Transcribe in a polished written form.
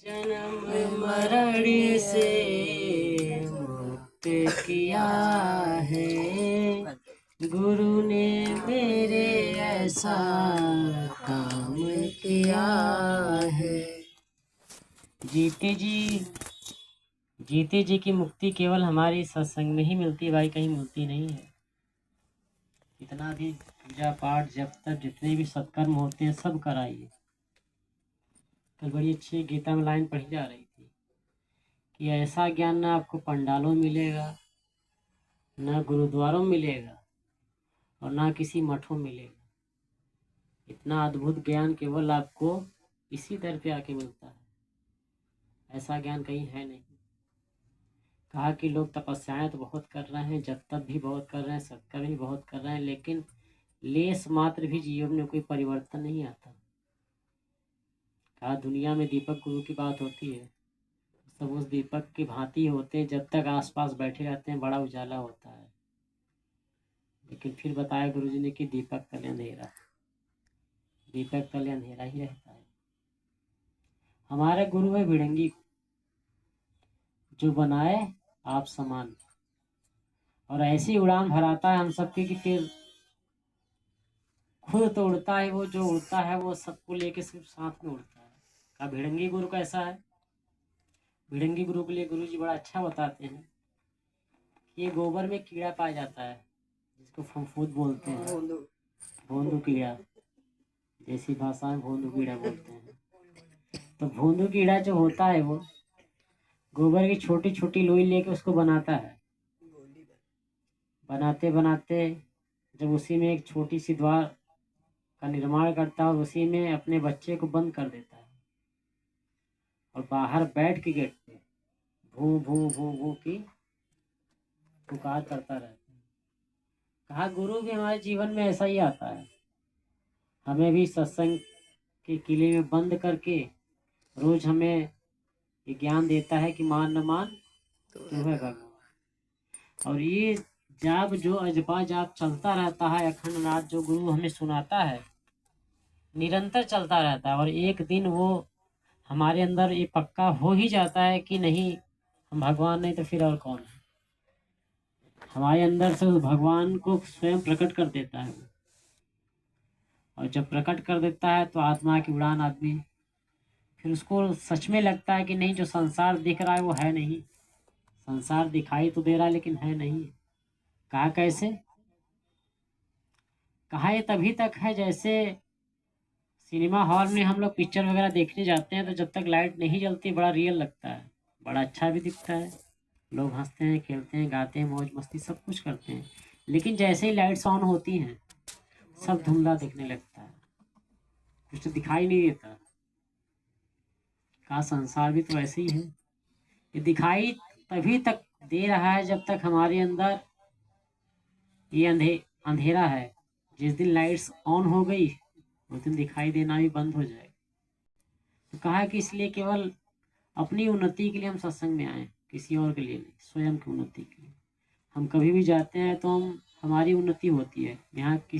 जन्म मरण से मुक्त किया है गुरु ने मेरे, ऐसा काम किया है। जीते जी की मुक्ति केवल हमारी सत्संग में ही मिलती है भाई, कहीं मिलती नहीं है। इतना भी पूजा पाठ जब तक जितने भी सत्कर्म होते हैं सब कराइए। कल बड़ी अच्छी गीता में लाइन पढ़ी जा रही थी कि ऐसा ज्ञान ना आपको पंडालों में मिलेगा, ना गुरुद्वारों में मिलेगा, और ना किसी मठों में मिलेगा। इतना अद्भुत ज्ञान केवल आपको इसी दर पे आके मिलता है। ऐसा ज्ञान कहीं है नहीं। कहा कि लोग तपस्याएं तो बहुत कर रहे हैं, जप तप भी बहुत कर रहे हैं, सत्कर्म भी बहुत कर रहे हैं, लेकिन लेस मात्र भी जीवन में कोई परिवर्तन नहीं आता। कहा दुनिया में दीपक गुरु की बात होती है, सब उस दीपक की भांति होते हैं, जब तक आसपास बैठे रहते हैं बड़ा उजाला होता है, लेकिन फिर बताया गुरु जी ने कि दीपक तले अंधेरा, दीपक तले अंधेरा ही रहता है। हमारे गुरु है भिड़ंगी, जो बनाए आप समान, और ऐसी उड़ान भराता है हम सबके कि फिर खुद तो उड़ता है वो, जो उड़ता है वो सबको लेके सिर्फ साथ में उड़ता है। का भिड़ंगी गुरु कैसा है? भिड़ंगी गुरु के लिए गुरु जी बड़ा अच्छा बताते हैं कि ये गोबर में कीड़ा पाया जाता है, जिसको फफूंद बोलते हैं, भोंदू कीड़ा, देसी भाषा में भोंदू कीड़ा बोलते हैं। तो भोंदू कीड़ा जो होता है वो गोबर की छोटी छोटी लोई लेके उसको बनाता है। बनाते बनाते जब उसी में एक छोटी सी द्वार का निर्माण करता है और उसी में अपने बच्चे को बंद कर देता है, और बाहर बैठ के गेट पे भू भू भू भू की पुकार करता रहता है। कहा गुरु भी हमारे जीवन में ऐसा ही आता है, हमें भी सत्संग के किले में बंद करके रोज हमें ये ज्ञान देता है कि मान न मान तू है भगवान। और ये जाप जो अजपा जाप चलता रहता है, अखंड रात जो गुरु हमें सुनाता है, निरंतर चलता रहता है, और एक दिन वो हमारे अंदर ये पक्का हो ही जाता है कि नहीं हम भगवान नहीं तो फिर और कौन है। हमारे अंदर से उस भगवान को स्वयं प्रकट कर देता है, और जब प्रकट कर देता है तो आत्मा की उड़ान आदमी फिर उसको सच में लगता है कि नहीं, जो संसार दिख रहा है वो है नहीं। संसार दिखाई तो दे रहा है लेकिन है नहीं। कहा कैसे? कहा ये तभी तक है जैसे सिनेमा हॉल में हम लोग पिक्चर वगैरह देखने जाते हैं तो जब तक लाइट नहीं जलती बड़ा रियल लगता है, बड़ा अच्छा भी दिखता है, लोग हंसते हैं, खेलते हैं, गाते हैं, मौज मस्ती सब कुछ करते हैं, लेकिन जैसे ही लाइट्स ऑन होती हैं सब धुंधला दिखने लगता है, कुछ तो दिखाई नहीं देता। कहा संसार भी तो ऐसे ही है, ये दिखाई तभी तक दे रहा है जब तक हमारे अंदर ये अंधेरा है। जिस दिन लाइट्स ऑन हो गई उस दिन दिखाई देना भी बंद हो जाएगा। तो कहा कि इसलिए केवल अपनी उन्नति के लिए हम सत्संग में आए, किसी और के लिए नहीं, स्वयं की उन्नति के लिए। हम कभी भी जाते हैं तो हमारी उन्नति होती है। यहाँ